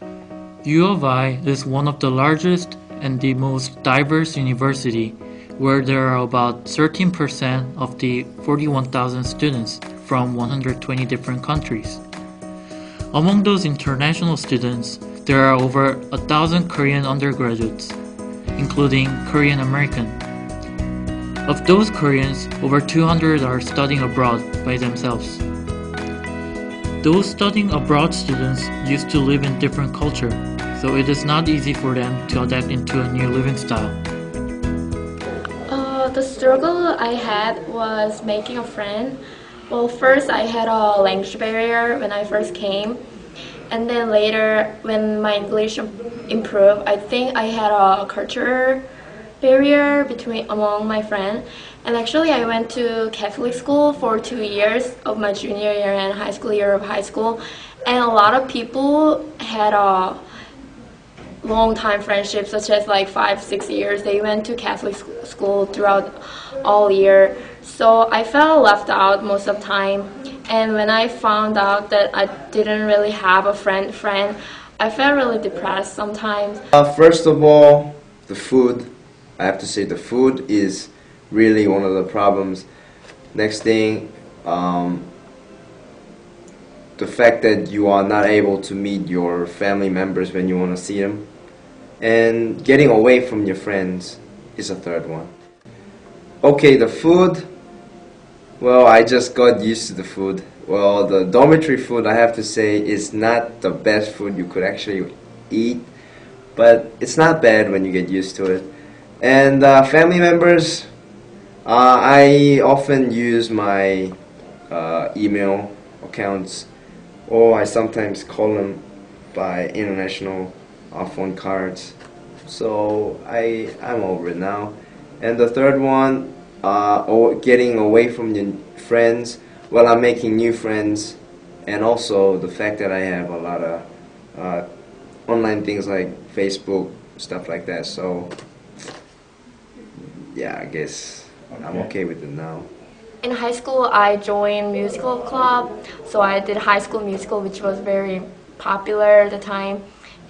U of I is one of the largest and the most diverse university, where there are about 13% of the 41,000 students from 120 different countries. Among those international students, there are over 1,000 Korean undergraduates, including Korean American. Of those Koreans, over 200 are studying abroad by themselves. Those studying abroad students used to live in different culture, so it is not easy for them to adapt into a new living style. The struggle I had was making a friend. Well, first I had a language barrier when I first came, and then later when my English improved, I think I had a culture barrier among my friends. And actually I went to Catholic school for 2 years of my junior year and high school year of high school, and a lot of people had a long time friendships, such as like 5-6 years. They went to Catholic school throughout all year, so I felt left out most of the time. And when I found out that I didn't really have a friend, I felt really depressed sometimes. First of all, the food. I have to say the food is really one of the problems. Next thing, the fact that you are not able to meet your family members when you want to see them. And getting away from your friends is a third one. Okay, the food. Well, I just got used to the food. Well, the dormitory food, I have to say, is not the best food you could actually eat, but it's not bad when you get used to it. And family members, I often use my email accounts, or I sometimes call them by international phone cards. So I'm over it now. And the third one, getting away from your friends. Well, I'm making new friends, and also the fact that I have a lot of online things like Facebook, stuff like that. So yeah, I guess I'm okay with it now. In high school, I joined musical club, so I did High School Musical, which was very popular at the time.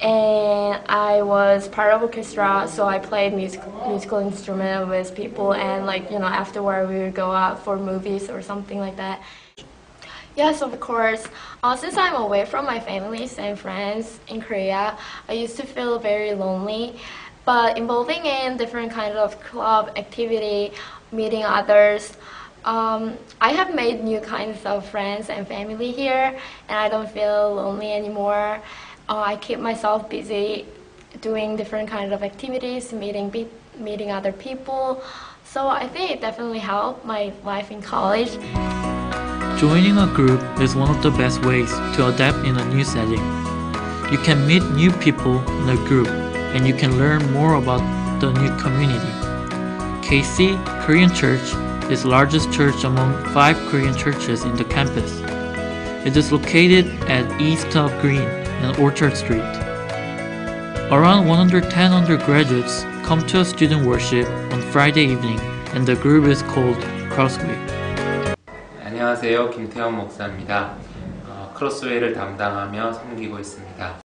And I was part of orchestra, so I played musical instrument with people, and afterward we would go out for movies or something like that. Yes, of course. Since I'm away from my families and friends in Korea, I used to feel very lonely. But involving in different kinds of club activity, meeting others, I have made new kinds of friends and family here, and I don't feel lonely anymore. I keep myself busy doing different kinds of activities, meeting other people. So I think it definitely helped my life in college. Joining a group is one of the best ways to adapt in a new setting. You can meet new people in a group, and you can learn more about the new community. KC Korean Church is the largest church among 5 Korean churches in the campus. It is located at east of Green and Orchard Street. Around 110 undergraduates come to a student worship on Friday evening, and the group is called Crossway. 안녕하세요, 김태원 목사입니다. 크로스웨이를 담당하며 섬기고 있습니다.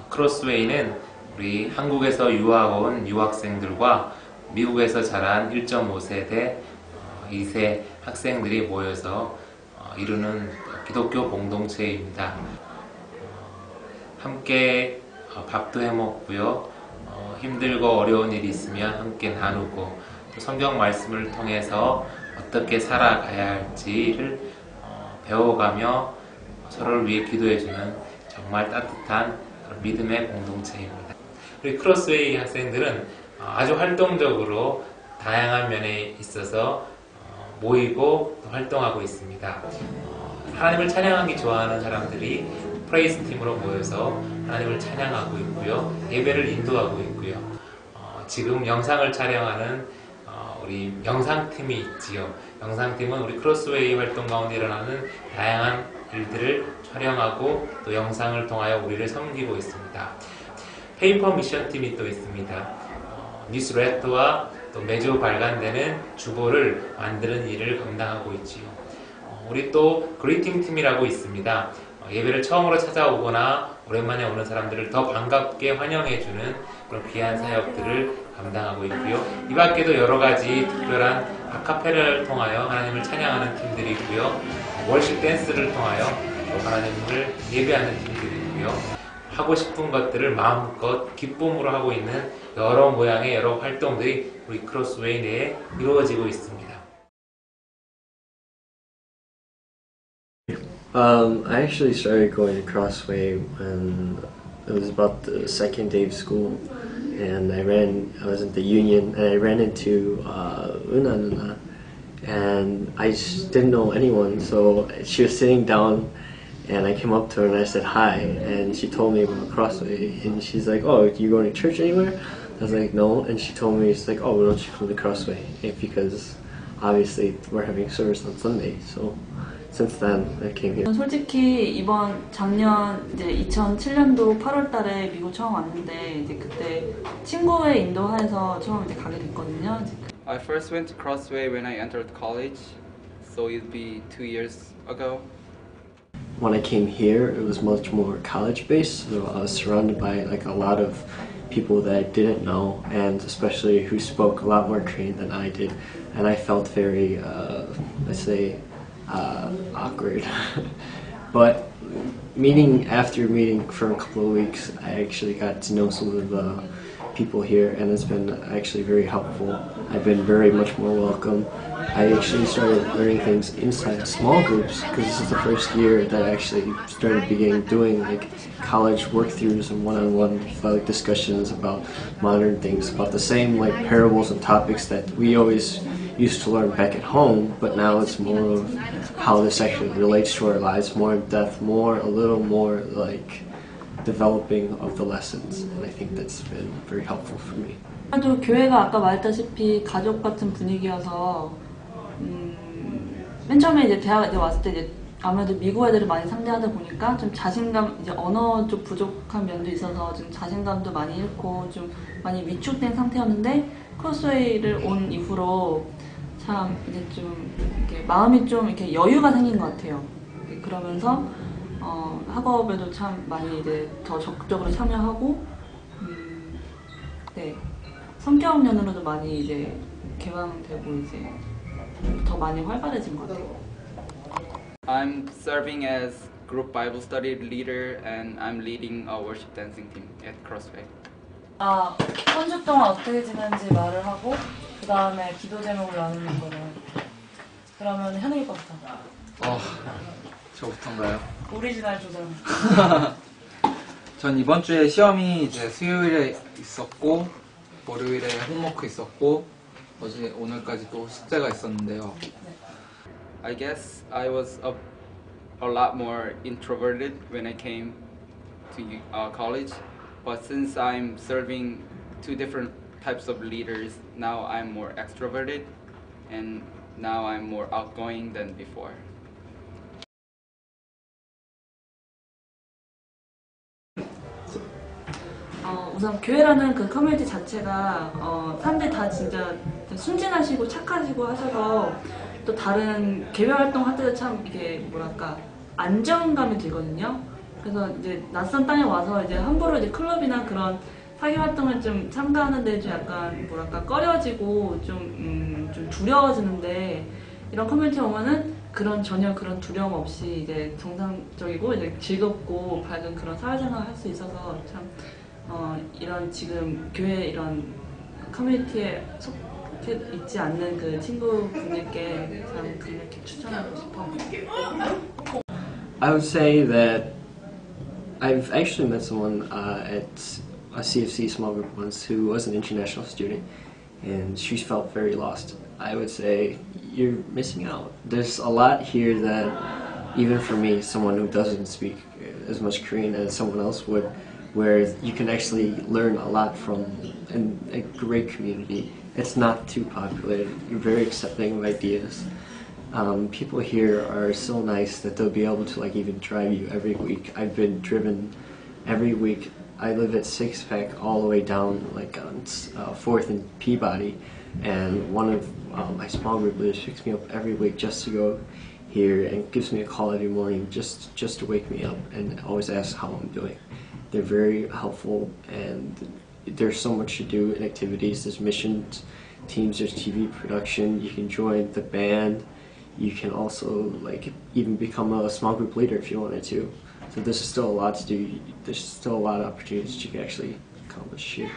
크로스웨이는 우리 한국에서 유학 온 유학생들과 미국에서 자란 1.5세대 2세 학생들이 모여서 이루는 기독교 공동체입니다. 함께 밥도 해먹고요, 힘들고 어려운 일이 있으면 함께 나누고, 또 성경 말씀을 통해서 어떻게 살아가야 할지를 배워가며 서로를 위해 기도해주는 정말 따뜻한 믿음의 공동체입니다. 우리 크로스웨이 학생들은 아주 활동적으로 다양한 면에 있어서 모이고 또 활동하고 있습니다. 하나님을 찬양하기 좋아하는 사람들이 프레이스 팀으로 모여서 하나님을 찬양하고 있고요, 예배를 인도하고 있고요. 지금 영상을 촬영하는 우리 영상팀이 있지요. 영상팀은 우리 크로스웨이 활동 가운데 일어나는 다양한 일들을 촬영하고 또 영상을 통하여 우리를 섬기고 있습니다. 페이퍼 미션 팀이 또 있습니다. 뉴스레터와 또 매주 발간되는 주보를 만드는 일을 감당하고 있지요. 우리 또 그리팅 팀이라고 있습니다. 예배를 처음으로 찾아오거나 오랜만에 오는 사람들을 더 반갑게 환영해주는 그런 귀한 사역들을 감당하고 있고요. 이 밖에도 여러 가지 특별한 아카페라를 통하여 하나님을 찬양하는 팀들이 있고요. 월십 댄스를 통하여 하나님을 예배하는 팀들이 있고요. 하고 싶은 것들을 마음껏 기쁨으로 하고 있는 여러 모양의 여러 활동들이 우리 크로스웨이 내에 이루어지고 있습니다. I actually started going to Crossway when it was about the second day of school, and I was at the Union, and I ran into Una Nuna, and I just didn't know anyone, so she was sitting down, and I came up to her and I said hi, and she told me about Crossway, and she's like, oh, you going to church anywhere? I was like, no, and she told me, she's like, oh, why don't you come to Crossway? Because obviously we're having service on Sunday, so since then I came here. 솔직히 이번 작년 이제 2007년도 8월달에 미국 처음 왔는데 이제 그때 친구의 인도하에서 처음 이제 가게 됐거든요. I first went to Crossway when I entered college, so it'd be 2 years ago. When I came here, it was much more college-based, so I was surrounded by like a lot of people that I didn't know, and especially who spoke a lot more Korean than I did, and I felt very, let's say, awkward. But after meeting for a couple of weeks, I actually got to know some of the people here, and it's been actually very helpful. I've been very much more welcome. I actually started learning things inside small groups because this is the first year that I actually started doing like college work-throughs and one-on-one like discussions about modern things, about the same like parables and topics that we always used to learn back at home, but now it's more of how this actually relates to our lives, more in depth, a little more like developing of the lessons, and I think that's been very helpful for me. 또 교회가 아까 말했다시피 가족 같은 분위기여서 맨 처음에 이제 대학에 왔을 때 이제 아무래도 미국 애들을 많이 상대하다 보니까 좀 자신감, 이제 언어 쪽 부족한 면도 있어서 좀 자신감도 많이 잃고 좀 많이 위축된 상태였는데 크로스웨이를 온 이후로 참 이제 좀 이렇게 마음이 좀 이렇게 여유가 생긴 것 같아요. 그러면서 학업에도 참 많이 이제 더 적극적으로 참여하고 네, 성격 면으로도 많이 이제 개방되고 이제 더 많이 활발해진 것 같아요. I'm serving as group Bible study leader, and I'm leading a worship dancing team at Crossway. 아, 한 주 동안 어떻게 지낸지 말을 하고 그 다음에 기도 제목을 나누는 거를. 그러면 현욱이 거부터. 저부터인가요? 오리지널 조장. 전 이번 주에 시험이 이제 수요일에 있었고 월요일에 홈워크 있었고 오늘까지 또 숙제가 있었는데요. I guess I was a lot more introverted when I came to college, but since I'm serving two different types of leaders, now I'm more extroverted, and now I'm more outgoing than before. 우선 교회라는 그 커뮤니티 자체가 사람들이 다 진짜 순진하시고 착하시고 하셔서 또 다른 개별 활동 할 때도 참 이게 뭐랄까 안정감이 들거든요. 그래서 이제 낯선 땅에 와서 이제 함부로 이제 클럽이나 그런 사기 활동을 좀 참가하는데 좀 약간 뭐랄까 꺼려지고 좀 두려워지는데 이런 커뮤니티 오면은 전혀 그런 두려움 없이 이제 정상적이고 이제 즐겁고 밝은 그런 사회생활을 할 수 있어서 참 이런 지금 교회 이런 커뮤니티에 속해 있지 않는 그 친구분들께 참 강력히 추천하고 싶어요. I would say that I've actually met someone at a CFC small group once who was an international student, and she felt very lost. I would say you're missing out. There's a lot here that, even for me, someone who doesn't speak as much Korean as someone else would, where you can actually learn a lot from a great community. It's not too popular. You're very accepting of ideas. People here are so nice that they'll be able to like even drive you every week. I've been driven every week. I live at Six-Pack all the way down like on 4th and Peabody, and one of my small group leaders picks me up every week just to go here and gives me a call every morning just to wake me up and always ask how I'm doing. They're very helpful, and there's so much to do in activities. There's missions teams, there's TV production, you can join the band, you can also like even become a small group leader if you wanted to. So there's still a lot to do. There's still a lot of opportunities you can actually accomplish here.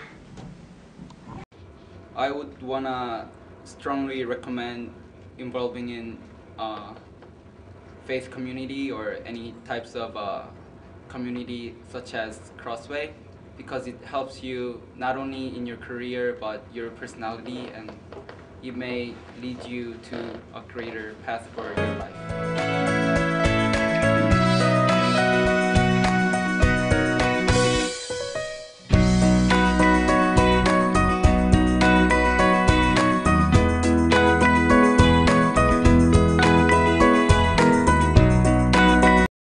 I would wanna strongly recommend involving in faith community or any types of community such as Crossway, because it helps you not only in your career but your personality, and it may lead you to a greater path for your life.